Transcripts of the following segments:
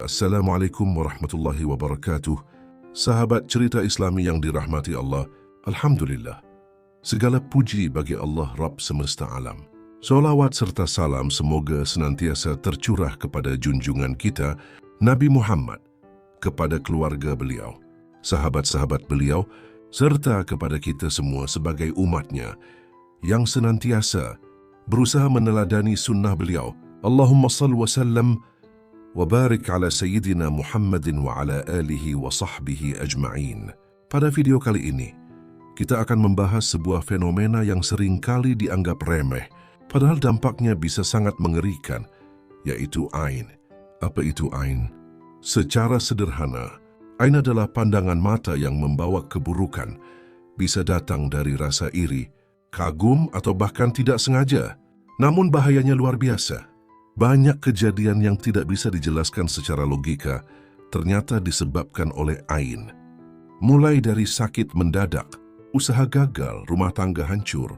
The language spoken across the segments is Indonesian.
Assalamualaikum warahmatullahi wabarakatuh. Sahabat cerita Islami yang dirahmati Allah, Alhamdulillah. Segala puji bagi Allah Rabb semesta alam. Solawat serta salam semoga senantiasa tercurah kepada junjungan kita, Nabi Muhammad, kepada keluarga beliau, sahabat-sahabat beliau, serta kepada kita semua sebagai umatnya yang senantiasa berusaha meneladani sunnah beliau. Allahumma salli wa sallam wa barik ala Sayyidina Muhammadin wa ala alihi wa sahbihi ajma'in. Pada video kali ini, kita akan membahas sebuah fenomena yang seringkali dianggap remeh, padahal dampaknya bisa sangat mengerikan, yaitu ain. Apa itu ain? Secara sederhana, ain adalah pandangan mata yang membawa keburukan, bisa datang dari rasa iri, kagum, atau bahkan tidak sengaja. Namun bahayanya luar biasa. Banyak kejadian yang tidak bisa dijelaskan secara logika ternyata disebabkan oleh ain. Mulai dari sakit mendadak, usaha gagal, rumah tangga hancur,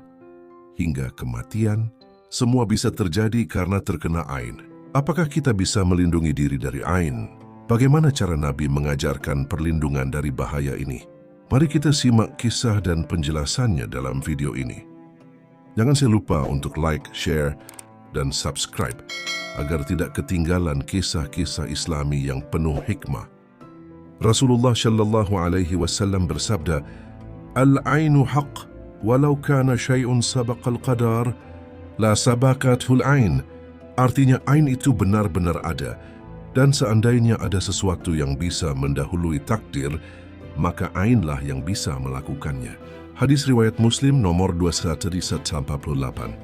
hingga kematian, semua bisa terjadi karena terkena ain. Apakah kita bisa melindungi diri dari ain? Bagaimana cara Nabi mengajarkan perlindungan dari bahaya ini? Mari kita simak kisah dan penjelasannya dalam video ini. Jangan lupa untuk like, share, dan subscribe agar tidak ketinggalan kisah-kisah Islami yang penuh hikmah. Rasulullah Shallallahu Alaihi Wasallam bersabda, "Al-ainu haq, walau kana syai'un sabaqal qadar, la sabaqathul ain." Artinya ain itu benar-benar ada, dan seandainya ada sesuatu yang bisa mendahului takdir, maka ainlah yang bisa melakukannya. Hadis riwayat Muslim nomor 2188.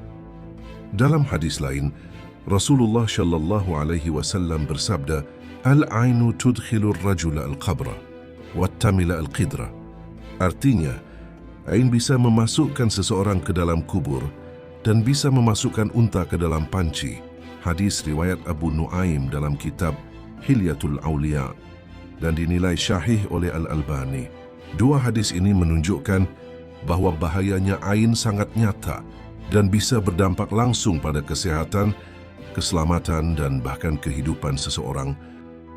Dalam hadis lain, Rasulullah Shallallahu Alaihi Wasallam bersabda, "Al-ainu tudkhilur rajula al-qabra, wattamila al-qidra." Artinya, ain bisa memasukkan seseorang ke dalam kubur dan bisa memasukkan unta ke dalam panci. Hadis riwayat Abu Nuaim dalam kitab Hilyatul Auliya dan dinilai syahih oleh Al-Albani. Dua hadis ini menunjukkan bahwa bahayanya ain sangat nyata dan bisa berdampak langsung pada kesehatan, keselamatan, dan bahkan kehidupan seseorang.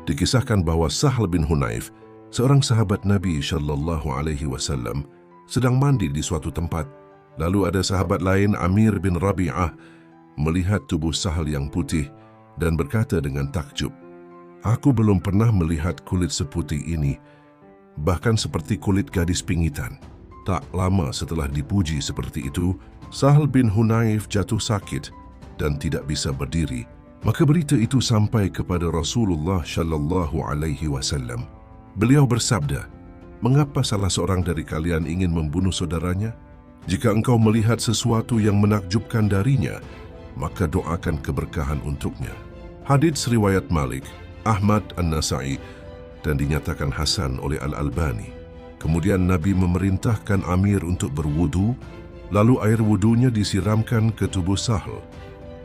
Dikisahkan bahwa Sahl bin Hunayf, seorang sahabat Nabi Shallallahu Alaihi Wasallam, sedang mandi di suatu tempat. Lalu ada sahabat lain, Amir bin Rabi'ah, melihat tubuh Sahl yang putih dan berkata dengan takjub, "Aku belum pernah melihat kulit seputih ini, bahkan seperti kulit gadis pingitan." Tak lama setelah dipuji seperti itu, Sahl bin Hunayf jatuh sakit dan tidak bisa berdiri. Maka berita itu sampai kepada Rasulullah Shallallahu Alaihi Wasallam. Beliau bersabda, "Mengapa salah seorang dari kalian ingin membunuh saudaranya? Jika engkau melihat sesuatu yang menakjubkan darinya, maka doakan keberkahan untuknya." Hadits riwayat Malik, Ahmad An-Nasa'i, dan dinyatakan hasan oleh Al-Albani. Kemudian Nabi memerintahkan Amir untuk berwudu, lalu air wudunya disiramkan ke tubuh Sahl.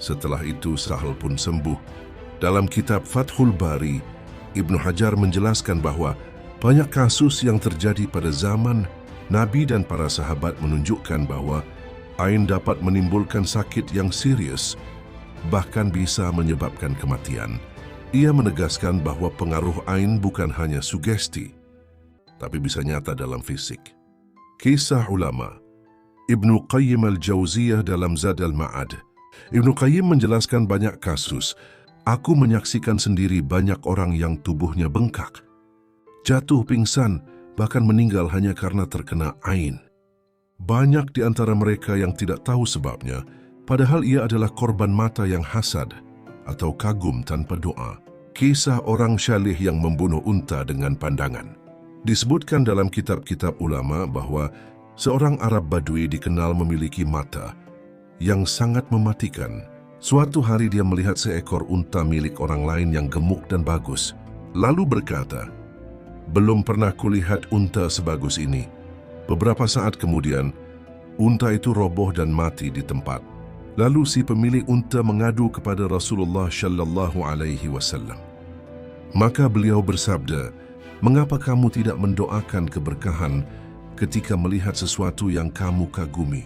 Setelah itu Sahl pun sembuh. Dalam kitab Fathul Bari, Ibnu Hajar menjelaskan bahwa banyak kasus yang terjadi pada zaman Nabi dan para sahabat menunjukkan bahwa ain dapat menimbulkan sakit yang serius, bahkan bisa menyebabkan kematian. Ia menegaskan bahwa pengaruh ain bukan hanya sugesti, tapi bisa nyata dalam fisik. Kisah ulama Ibnu Qayyim al-Jauziyah dalam Zad al-Ma'ad. Ibnu Qayyim menjelaskan banyak kasus. "Aku menyaksikan sendiri banyak orang yang tubuhnya bengkak, jatuh pingsan, bahkan meninggal hanya karena terkena ain. Banyak di antara mereka yang tidak tahu sebabnya, padahal ia adalah korban mata yang hasad atau kagum tanpa doa." Kisah orang syalih yang membunuh unta dengan pandangan. Disebutkan dalam kitab-kitab ulama bahwa seorang Arab Badui dikenal memiliki mata yang sangat mematikan. Suatu hari dia melihat seekor unta milik orang lain yang gemuk dan bagus, lalu berkata, "Belum pernah kulihat unta sebagus ini." Beberapa saat kemudian, unta itu roboh dan mati di tempat. Lalu si pemilik unta mengadu kepada Rasulullah Shallallahu Alaihi Wasallam. Maka beliau bersabda, "Mengapa kamu tidak mendoakan keberkahan ketika melihat sesuatu yang kamu kagumi?"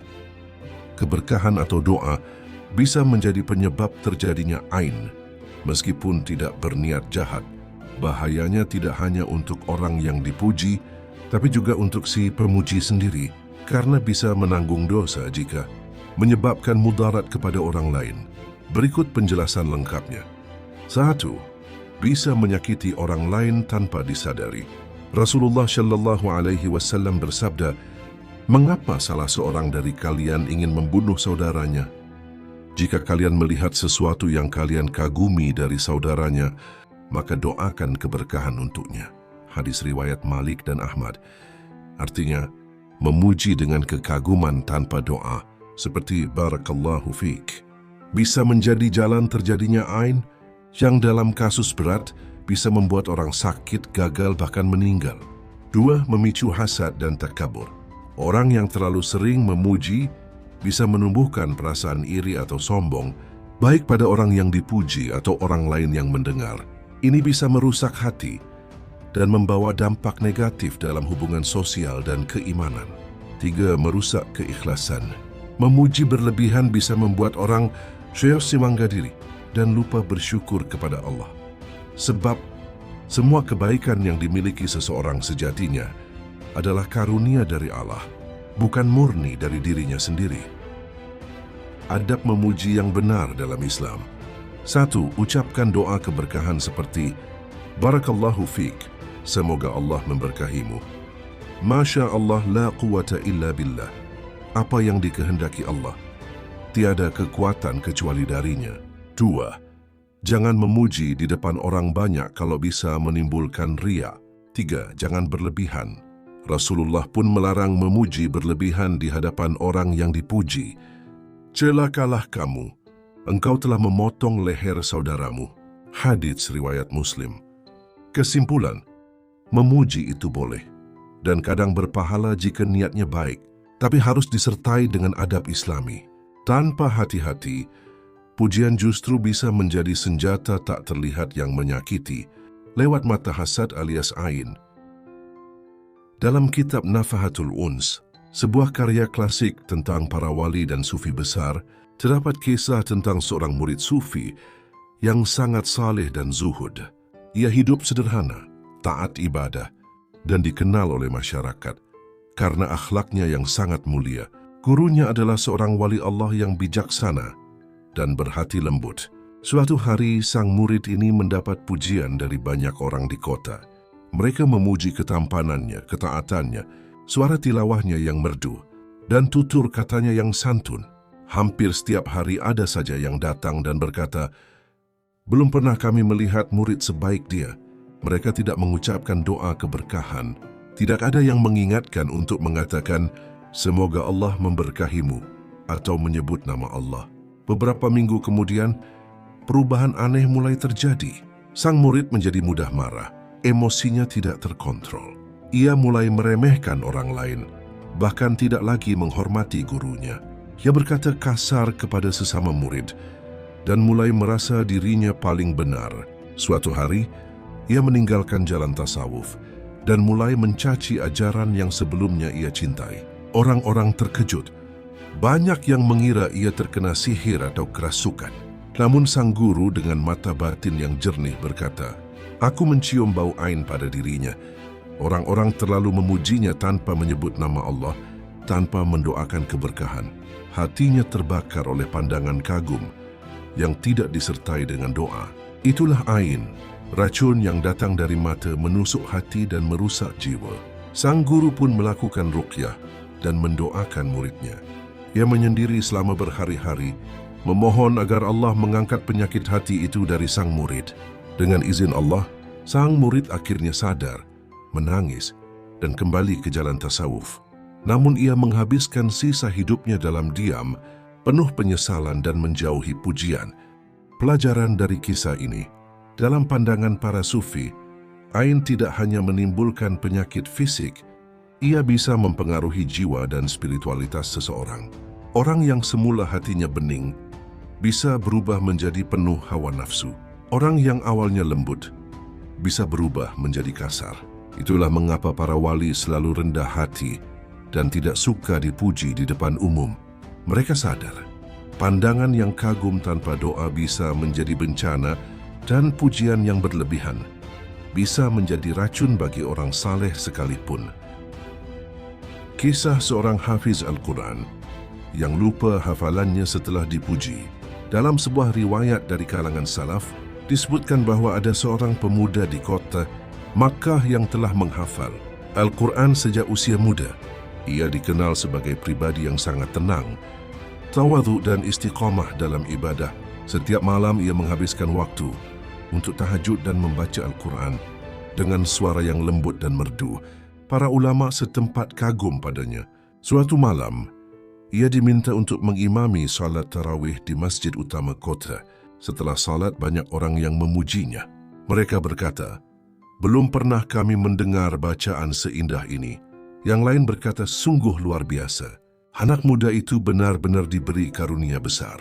Keberkahan atau doa bisa menjadi penyebab terjadinya ain, meskipun tidak berniat jahat. Bahayanya tidak hanya untuk orang yang dipuji, tapi juga untuk si pemuji sendiri, karena bisa menanggung dosa jika menyebabkan mudarat kepada orang lain. Berikut penjelasan lengkapnya. 1. Bisa menyakiti orang lain tanpa disadari. Rasulullah Shallallahu Alaihi Wasallam bersabda, "Mengapa salah seorang dari kalian ingin membunuh saudaranya? Jika kalian melihat sesuatu yang kalian kagumi dari saudaranya, maka doakan keberkahan untuknya." Hadis riwayat Malik dan Ahmad. Artinya, memuji dengan kekaguman tanpa doa, seperti barakallahu fiik, bisa menjadi jalan terjadinya ain yang dalam kasus berat bisa membuat orang sakit, gagal, bahkan meninggal. 2. Memicu hasad dan takabur. Orang yang terlalu sering memuji bisa menumbuhkan perasaan iri atau sombong, baik pada orang yang dipuji atau orang lain yang mendengar. Ini bisa merusak hati dan membawa dampak negatif dalam hubungan sosial dan keimanan. 3. Merusak keikhlasan. Memuji berlebihan bisa membuat orang simangga diri dan lupa bersyukur kepada Allah. Sebab semua kebaikan yang dimiliki seseorang sejatinya adalah karunia dari Allah, bukan murni dari dirinya sendiri. Adab memuji yang benar dalam Islam. 1. Ucapkan doa keberkahan seperti barakallahu fiik, semoga Allah memberkahimu. Masya Allah la quwata illa billah, apa yang dikehendaki Allah, tiada kekuatan kecuali darinya. 2. Jangan memuji di depan orang banyak kalau bisa menimbulkan riya. 3. Jangan berlebihan. Rasulullah pun melarang memuji berlebihan di hadapan orang yang dipuji. Celakalah kamu, engkau telah memotong leher saudaramu. Hadits riwayat Muslim. Kesimpulan, memuji itu boleh dan kadang berpahala jika niatnya baik, tapi harus disertai dengan adab Islami. Tanpa hati-hati, pujian justru bisa menjadi senjata tak terlihat yang menyakiti lewat mata hasad alias ain. Dalam kitab Nafahatul Uns, sebuah karya klasik tentang para wali dan sufi besar, terdapat kisah tentang seorang murid sufi yang sangat saleh dan zuhud. Ia hidup sederhana, taat ibadah, dan dikenal oleh masyarakat karena akhlaknya yang sangat mulia. Gurunya adalah seorang wali Allah yang bijaksana dan berhati lembut. Suatu hari, sang murid ini mendapat pujian dari banyak orang di kota. Mereka memuji ketampanannya, ketaatannya, suara tilawahnya yang merdu, dan tutur katanya yang santun. Hampir setiap hari ada saja yang datang dan berkata, "Belum pernah kami melihat murid sebaik dia." Mereka tidak mengucapkan doa keberkahan. Tidak ada yang mengingatkan untuk mengatakan, "Semoga Allah memberkahimu," atau menyebut nama Allah. Beberapa minggu kemudian, perubahan aneh mulai terjadi. Sang murid menjadi mudah marah. Emosinya tidak terkontrol. Ia mulai meremehkan orang lain, bahkan tidak lagi menghormati gurunya. Ia berkata kasar kepada sesama murid dan mulai merasa dirinya paling benar. Suatu hari, ia meninggalkan jalan tasawuf dan mulai mencaci ajaran yang sebelumnya ia cintai. Orang-orang terkejut. Banyak yang mengira ia terkena sihir atau kerasukan. Namun sang guru dengan mata batin yang jernih berkata, "Aku mencium bau ain pada dirinya." Orang-orang terlalu memujinya tanpa menyebut nama Allah, tanpa mendoakan keberkahan. Hatinya terbakar oleh pandangan kagum yang tidak disertai dengan doa. Itulah ain, racun yang datang dari mata menusuk hati dan merusak jiwa. Sang guru pun melakukan ruqyah dan mendoakan muridnya. Ia menyendiri selama berhari-hari, memohon agar Allah mengangkat penyakit hati itu dari sang murid. Dengan izin Allah, sang murid akhirnya sadar, menangis, dan kembali ke jalan tasawuf. Namun ia menghabiskan sisa hidupnya dalam diam, penuh penyesalan dan menjauhi pujian. Pelajaran dari kisah ini, dalam pandangan para sufi, ain tidak hanya menimbulkan penyakit fisik, ia bisa mempengaruhi jiwa dan spiritualitas seseorang. Orang yang semula hatinya bening bisa berubah menjadi penuh hawa nafsu. Orang yang awalnya lembut bisa berubah menjadi kasar. Itulah mengapa para wali selalu rendah hati dan tidak suka dipuji di depan umum. Mereka sadar, pandangan yang kagum tanpa doa bisa menjadi bencana dan pujian yang berlebihan bisa menjadi racun bagi orang saleh sekalipun. Kisah seorang hafiz Al-Quran yang lupa hafalannya setelah dipuji. Dalam sebuah riwayat dari kalangan salaf, disebutkan bahawa ada seorang pemuda di kota Makkah yang telah menghafal Al-Quran sejak usia muda. Ia dikenal sebagai pribadi yang sangat tenang, tawadhu dan istiqamah dalam ibadah. Setiap malam ia menghabiskan waktu untuk tahajud dan membaca Al-Quran dengan suara yang lembut dan merdu. Para ulama setempat kagum padanya. Suatu malam, ia diminta untuk mengimami salat tarawih di masjid utama kota. Setelah salat, banyak orang yang memujinya. Mereka berkata, "Belum pernah kami mendengar bacaan seindah ini." Yang lain berkata, "Sungguh luar biasa. Anak muda itu benar-benar diberi karunia besar."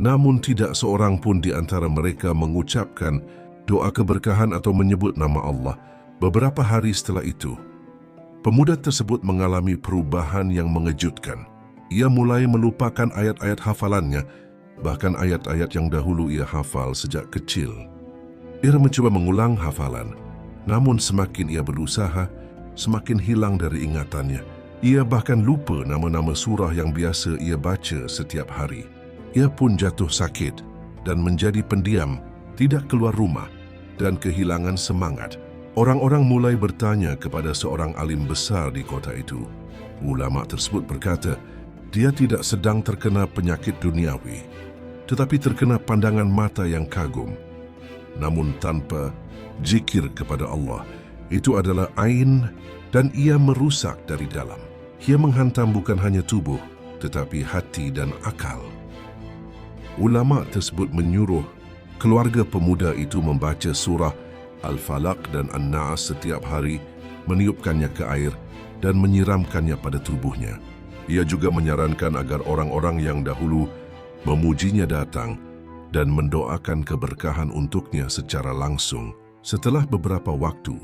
Namun tidak seorang pun di antara mereka mengucapkan doa keberkahan atau menyebut nama Allah. Beberapa hari setelah itu, pemuda tersebut mengalami perubahan yang mengejutkan. Ia mulai melupakan ayat-ayat hafalannya, bahkan ayat-ayat yang dahulu ia hafal sejak kecil. Ia mencoba mengulang hafalan, namun semakin ia berusaha, semakin hilang dari ingatannya. Ia bahkan lupa nama-nama surah yang biasa ia baca setiap hari. Ia pun jatuh sakit dan menjadi pendiam, tidak keluar rumah dan kehilangan semangat. Orang-orang mulai bertanya kepada seorang alim besar di kota itu. Ulama tersebut berkata, dia tidak sedang terkena penyakit duniawi, tetapi terkena pandangan mata yang kagum. Namun tanpa zikir kepada Allah, itu adalah ain dan ia merusak dari dalam. Ia menghantam bukan hanya tubuh, tetapi hati dan akal. Ulama tersebut menyuruh keluarga pemuda itu membaca surah Al-Falaq dan An-Nas setiap hari, meniupkannya ke air dan menyiramkannya pada tubuhnya. Ia juga menyarankan agar orang-orang yang dahulu memujinya datang dan mendoakan keberkahan untuknya secara langsung. Setelah beberapa waktu,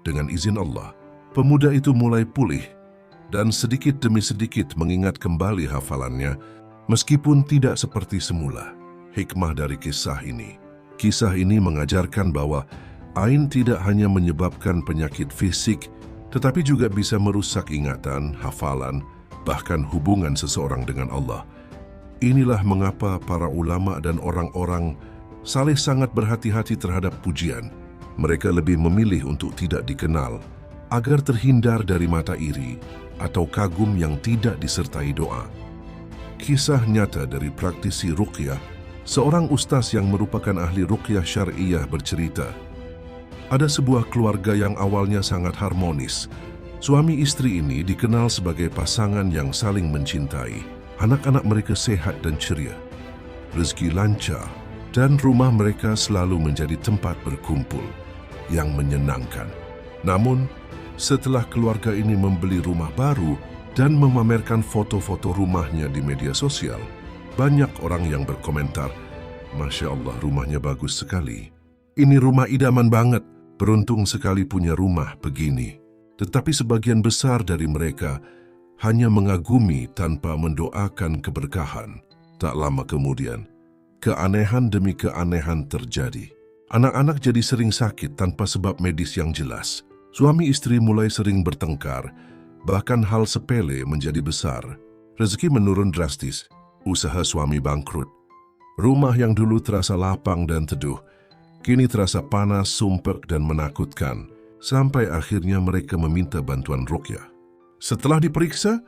dengan izin Allah, pemuda itu mulai pulih dan sedikit demi sedikit mengingat kembali hafalannya, meskipun tidak seperti semula. Hikmah dari kisah ini mengajarkan bahwa ain tidak hanya menyebabkan penyakit fisik, tetapi juga bisa merusak ingatan, hafalan, bahkan hubungan seseorang dengan Allah. Inilah mengapa para ulama dan orang-orang saleh sangat berhati-hati terhadap pujian. Mereka lebih memilih untuk tidak dikenal, agar terhindar dari mata iri atau kagum yang tidak disertai doa. Kisah nyata dari praktisi ruqyah, seorang ustaz yang merupakan ahli ruqyah syariah bercerita, ada sebuah keluarga yang awalnya sangat harmonis. Suami istri ini dikenal sebagai pasangan yang saling mencintai. Anak-anak mereka sehat dan ceria, rezeki lancar, dan rumah mereka selalu menjadi tempat berkumpul yang menyenangkan. Namun, setelah keluarga ini membeli rumah baru dan memamerkan foto-foto rumahnya di media sosial, banyak orang yang berkomentar, "Masya Allah, rumahnya bagus sekali. Ini rumah idaman banget. Beruntung sekali punya rumah begini." Tetapi sebagian besar dari mereka hanya mengagumi tanpa mendoakan keberkahan. Tak lama kemudian, keanehan demi keanehan terjadi. Anak-anak jadi sering sakit tanpa sebab medis yang jelas. Suami istri mulai sering bertengkar, bahkan hal sepele menjadi besar. Rezeki menurun drastis, usaha suami bangkrut. Rumah yang dulu terasa lapang dan teduh, kini terasa panas, sumpek dan menakutkan. Sampai akhirnya mereka meminta bantuan ruqyah. Setelah diperiksa,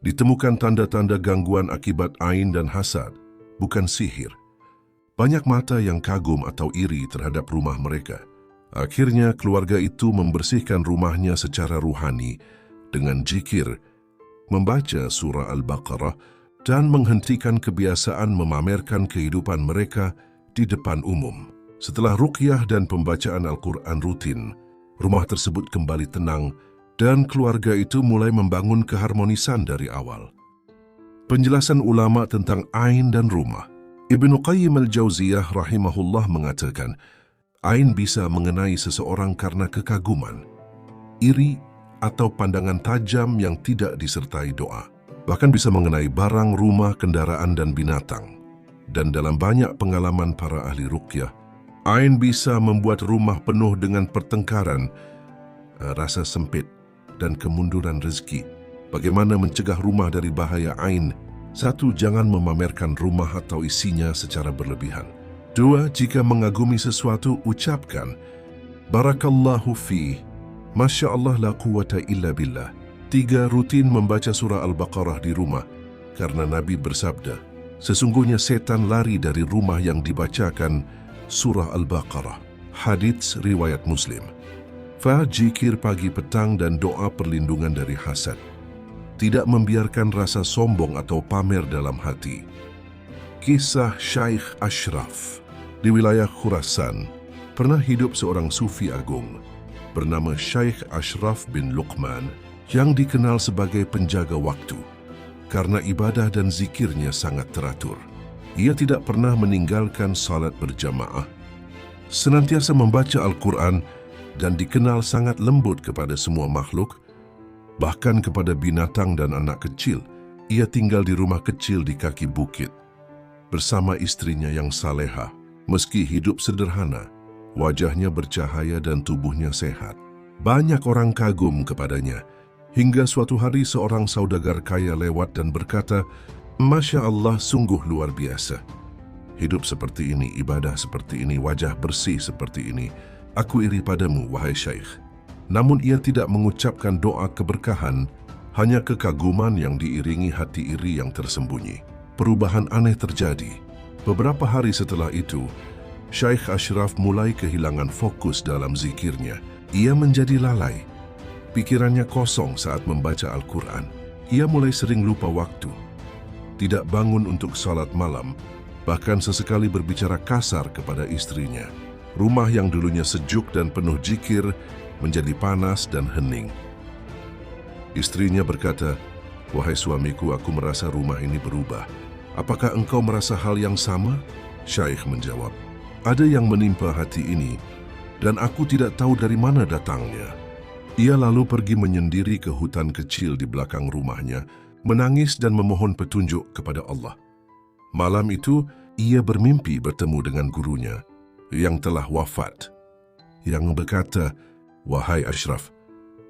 ditemukan tanda-tanda gangguan akibat ain dan hasad, bukan sihir. Banyak mata yang kagum atau iri terhadap rumah mereka. Akhirnya keluarga itu membersihkan rumahnya secara ruhani dengan zikir, membaca surah Al-Baqarah, dan menghentikan kebiasaan memamerkan kehidupan mereka di depan umum. Setelah ruqyah dan pembacaan Al-Quran rutin, rumah tersebut kembali tenang dan keluarga itu mulai membangun keharmonisan dari awal. Penjelasan ulama tentang ain dan rumah. Ibnu Qayyim al-Jauziyah rahimahullah mengatakan, ain bisa mengenai seseorang karena kekaguman, iri, atau pandangan tajam yang tidak disertai doa. Bahkan bisa mengenai barang, rumah, kendaraan, dan binatang. Dan dalam banyak pengalaman para ahli ruqyah, Ain bisa membuat rumah penuh dengan pertengkaran, rasa sempit, dan kemunduran rezeki. Bagaimana mencegah rumah dari bahaya ain? 1. Jangan memamerkan rumah atau isinya secara berlebihan. 2. Jika mengagumi sesuatu, ucapkan Barakallahu fi, Masya Allah la quwata illa billah. 3. Rutin membaca surah Al-Baqarah di rumah, karena Nabi bersabda, sesungguhnya setan lari dari rumah yang dibacakan surah Al-Baqarah. Hadits riwayat Muslim. 4. Zikir pagi petang dan doa perlindungan dari hasad. Tidak membiarkan rasa sombong atau pamer dalam hati. Kisah Syekh Ashraf. Di wilayah Khurasan, pernah hidup seorang sufi agung bernama Syekh Ashraf bin Luqman yang dikenal sebagai penjaga waktu karena ibadah dan zikirnya sangat teratur. Ia tidak pernah meninggalkan salat berjamaah, senantiasa membaca Al-Quran, dan dikenal sangat lembut kepada semua makhluk, bahkan kepada binatang dan anak kecil. Ia tinggal di rumah kecil di kaki bukit bersama istrinya yang saleha. Meski hidup sederhana, wajahnya bercahaya dan tubuhnya sehat. Banyak orang kagum kepadanya, hingga suatu hari seorang saudagar kaya lewat dan berkata, Masya Allah, sungguh luar biasa. Hidup seperti ini, ibadah seperti ini, wajah bersih seperti ini. Aku iri padamu, wahai Syekh. Namun ia tidak mengucapkan doa keberkahan, hanya kekaguman yang diiringi hati iri yang tersembunyi. Perubahan aneh terjadi. Beberapa hari setelah itu, Syekh Ashraf mulai kehilangan fokus dalam zikirnya. Ia menjadi lalai. Pikirannya kosong saat membaca Al-Quran. Ia mulai sering lupa waktu. Tidak bangun untuk salat malam, bahkan sesekali berbicara kasar kepada istrinya. Rumah yang dulunya sejuk dan penuh zikir menjadi panas dan hening. Istrinya berkata, Wahai suamiku, aku merasa rumah ini berubah. Apakah engkau merasa hal yang sama? Syekh menjawab, ada yang menimpa hati ini, dan aku tidak tahu dari mana datangnya. Ia lalu pergi menyendiri ke hutan kecil di belakang rumahnya, menangis dan memohon petunjuk kepada Allah. Malam itu, ia bermimpi bertemu dengan gurunya yang telah wafat, yang berkata, Wahai Ashraf,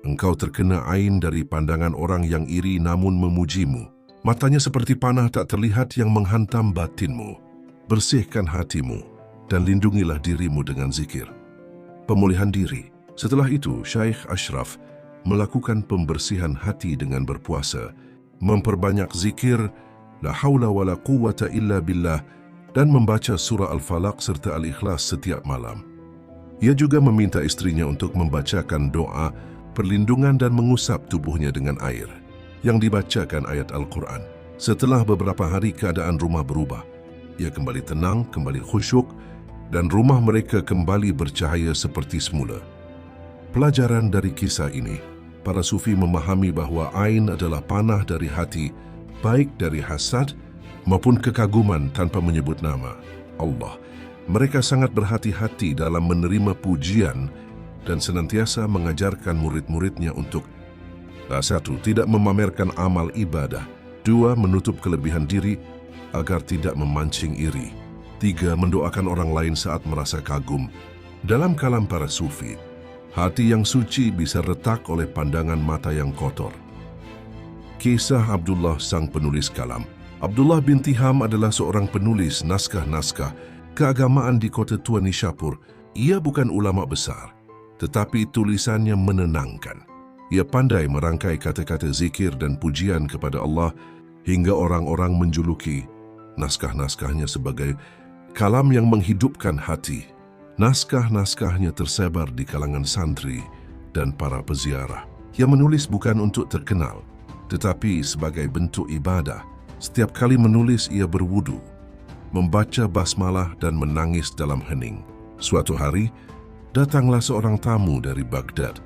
engkau terkena ain dari pandangan orang yang iri namun memujimu. Matanya seperti panah tak terlihat yang menghantam batinmu. Bersihkan hatimu dan lindungilah dirimu dengan zikir. Pemulihan diri. Setelah itu, Syekh Ashraf melakukan pembersihan hati dengan berpuasa, memperbanyak zikir, la haula wa la quwata illa billah, dan membaca surah Al-Falaq serta Al-Ikhlas setiap malam. Ia juga meminta istrinya untuk membacakan doa perlindungan dan mengusap tubuhnya dengan air yang dibacakan ayat Al-Quran. Setelah beberapa hari, keadaan rumah berubah. Ia kembali tenang, kembali khusyuk, dan rumah mereka kembali bercahaya seperti semula. Pelajaran dari kisah ini, para sufi memahami bahwa ain adalah panah dari hati, baik dari hasad maupun kekaguman tanpa menyebut nama Allah. Mereka sangat berhati-hati dalam menerima pujian dan senantiasa mengajarkan murid-muridnya untuk 1. Tidak memamerkan amal ibadah. 2. Menutup kelebihan diri agar tidak memancing iri. 3. Mendoakan orang lain saat merasa kagum. Dalam kalam para sufi, hati yang suci bisa retak oleh pandangan mata yang kotor. Kisah Abdullah sang penulis kalam. Abdullah bin Tiham adalah seorang penulis naskah-naskah keagamaan di kota tua Nishapur. Ia bukan ulama besar, tetapi tulisannya menenangkan. Ia pandai merangkai kata-kata zikir dan pujian kepada Allah hingga orang-orang menjuluki naskah-naskahnya sebagai kalam yang menghidupkan hati. Naskah-naskahnya tersebar di kalangan santri dan para peziarah. Ia menulis bukan untuk terkenal, tetapi sebagai bentuk ibadah. Setiap kali menulis, ia berwudu, membaca basmalah dan menangis dalam hening. Suatu hari, datanglah seorang tamu dari Baghdad,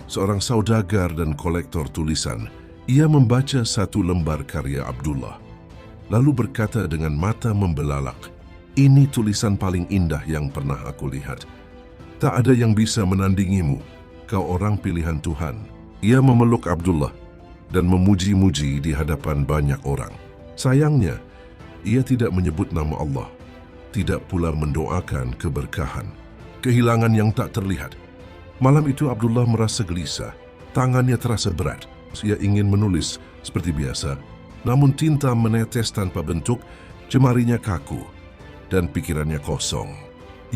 seorang saudagar dan kolektor tulisan. Ia membaca satu lembar karya Abdullah, lalu berkata dengan mata membelalak, "Ini tulisan paling indah yang pernah aku lihat. Tak ada yang bisa menandingimu, kau orang pilihan Tuhan." Ia memeluk Abdullah dan memuji-muji di hadapan banyak orang. Sayangnya, ia tidak menyebut nama Allah, tidak pula mendoakan keberkahan. Kehilangan yang tak terlihat. Malam itu Abdullah merasa gelisah. Tangannya terasa berat. Ia ingin menulis seperti biasa, namun tinta menetes tanpa bentuk, jemarinya kaku, dan pikirannya kosong.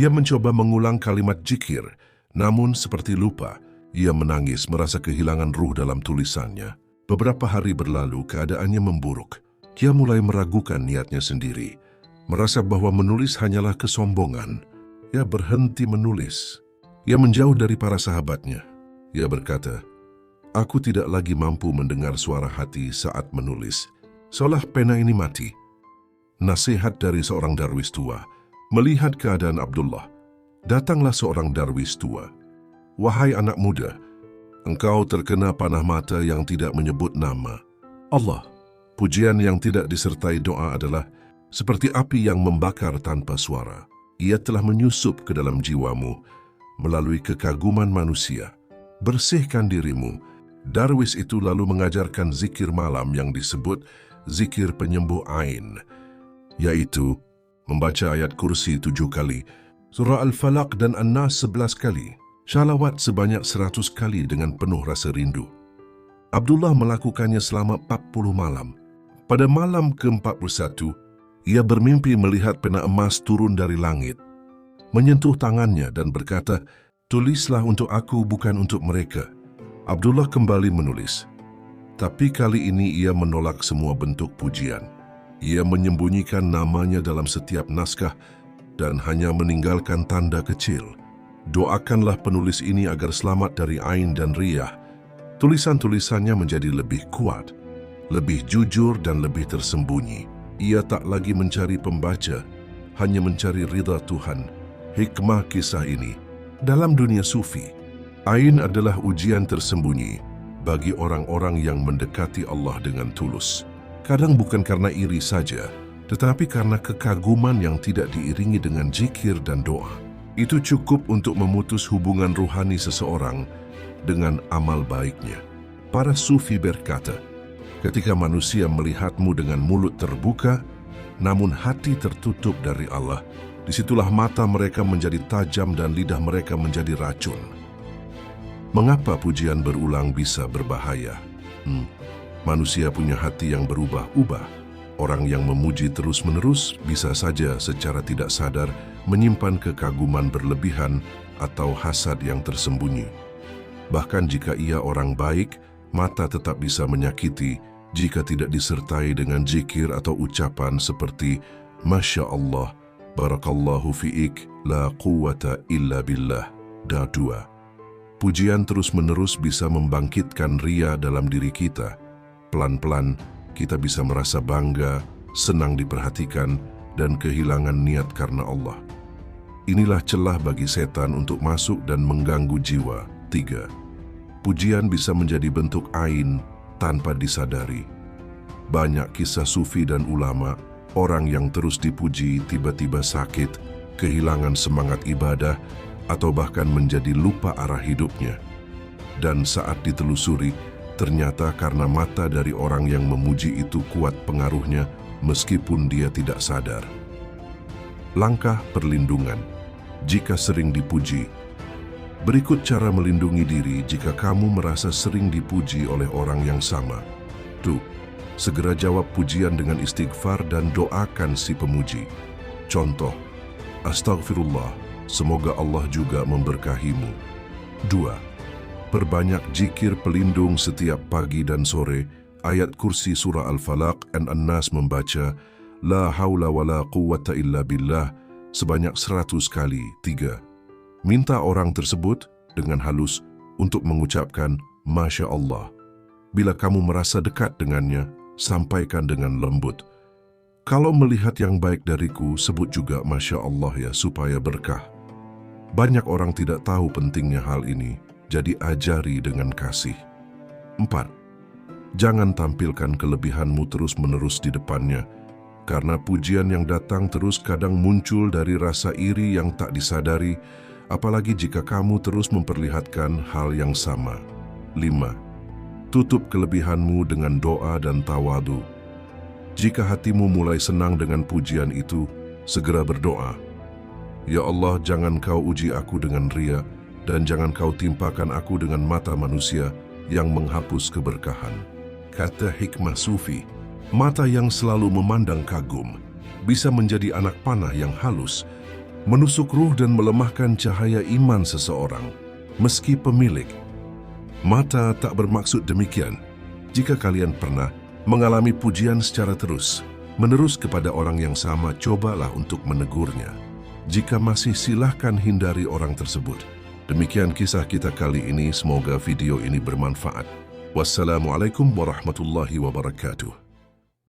Ia mencoba mengulang kalimat zikir, namun seperti lupa. Ia menangis merasa kehilangan ruh dalam tulisannya. Beberapa hari berlalu, keadaannya memburuk. Ia mulai meragukan niatnya sendiri, merasa bahwa menulis hanyalah kesombongan. Ia berhenti menulis. Ia menjauh dari para sahabatnya. Ia berkata, "Aku tidak lagi mampu mendengar suara hati saat menulis. Seolah pena ini mati." Nasihat dari seorang darwis tua. Melihat keadaan Abdullah, datanglah seorang darwis tua. "Wahai anak muda, engkau terkena panah mata yang tidak menyebut nama Allah. Pujian yang tidak disertai doa adalah seperti api yang membakar tanpa suara. Ia telah menyusup ke dalam jiwamu melalui kekaguman manusia. Bersihkan dirimu." Darwis itu lalu mengajarkan zikir malam yang disebut zikir penyembuh ain, yaitu membaca ayat kursi 7 kali, surah Al-Falaq dan An-Nas 11 kali, syalawat sebanyak 100 kali dengan penuh rasa rindu. Abdullah melakukannya selama 40 malam. Pada malam ke-41, ia bermimpi melihat pena emas turun dari langit, menyentuh tangannya dan berkata, "Tulislah untuk aku, bukan untuk mereka." Abdullah kembali menulis. Tapi kali ini ia menolak semua bentuk pujian. Ia menyembunyikan namanya dalam setiap naskah dan hanya meninggalkan tanda kecil. Doakanlah penulis ini agar selamat dari ain dan riyah. Tulisan-tulisannya menjadi lebih kuat, lebih jujur dan lebih tersembunyi. Ia tak lagi mencari pembaca, hanya mencari ridha Tuhan. Hikmah kisah ini, dalam dunia sufi, ain adalah ujian tersembunyi bagi orang-orang yang mendekati Allah dengan tulus. Kadang bukan karena iri saja, tetapi karena kekaguman yang tidak diiringi dengan zikir dan doa. Itu cukup untuk memutus hubungan ruhani seseorang dengan amal baiknya. Para sufi berkata, ketika manusia melihatmu dengan mulut terbuka, namun hati tertutup dari Allah, disitulah mata mereka menjadi tajam dan lidah mereka menjadi racun. Mengapa pujian berulang bisa berbahaya? Manusia punya hati yang berubah-ubah. Orang yang memuji terus-menerus bisa saja secara tidak sadar menyimpan kekaguman berlebihan atau hasad yang tersembunyi. Bahkan jika ia orang baik, mata tetap bisa menyakiti jika tidak disertai dengan zikir atau ucapan seperti Masya Allah, Barakallahu fi'ik, la quwata illa billah. Da 2. Pujian terus-menerus bisa membangkitkan ria dalam diri kita. Pelan-pelan, kita bisa merasa bangga, senang diperhatikan, dan kehilangan niat karena Allah. Inilah celah bagi setan untuk masuk dan mengganggu jiwa. 3. Pujian bisa menjadi bentuk ain tanpa disadari. Banyak kisah sufi dan ulama, orang yang terus dipuji tiba-tiba sakit, kehilangan semangat ibadah, atau bahkan menjadi lupa arah hidupnya. Dan saat ditelusuri, ternyata karena mata dari orang yang memuji itu kuat pengaruhnya meskipun dia tidak sadar. Langkah perlindungan jika sering dipuji. Berikut cara melindungi diri jika kamu merasa sering dipuji oleh orang yang sama. 2. Segera jawab pujian dengan istighfar dan doakan si pemuji. Contoh, Astaghfirullah, semoga Allah juga memberkahimu. 2. Perbanyak zikir pelindung setiap pagi dan sore. Ayat kursi surah Al-Falaq dan An-Nas membaca La haula wa la quwata illa billah sebanyak 100 kali. 3. Minta orang tersebut dengan halus untuk mengucapkan Masya Allah. Bila kamu merasa dekat dengannya, sampaikan dengan lembut. Kalau melihat yang baik dariku, sebut juga Masya Allah ya, supaya berkah. Banyak orang tidak tahu pentingnya hal ini. Jadi ajari dengan kasih. 4. Jangan tampilkan kelebihanmu terus-menerus di depannya, karena pujian yang datang terus kadang muncul dari rasa iri yang tak disadari, apalagi jika kamu terus memperlihatkan hal yang sama. 5. Tutup kelebihanmu dengan doa dan tawadu. Jika hatimu mulai senang dengan pujian itu, segera berdoa, "Ya Allah, jangan kau uji aku dengan ria, dan jangan kau timpakan aku dengan mata manusia yang menghapus keberkahan." Kata hikmah sufi, mata yang selalu memandang kagum bisa menjadi anak panah yang halus, menusuk ruh dan melemahkan cahaya iman seseorang, meski pemilik mata tak bermaksud demikian. Jika kalian pernah mengalami pujian secara terus-menerus kepada orang yang sama, cobalah untuk menegurnya. Jika masih, silahkan hindari orang tersebut. Demikian kisah kita kali ini, semoga video ini bermanfaat. Wassalamualaikum warahmatullahi wabarakatuh.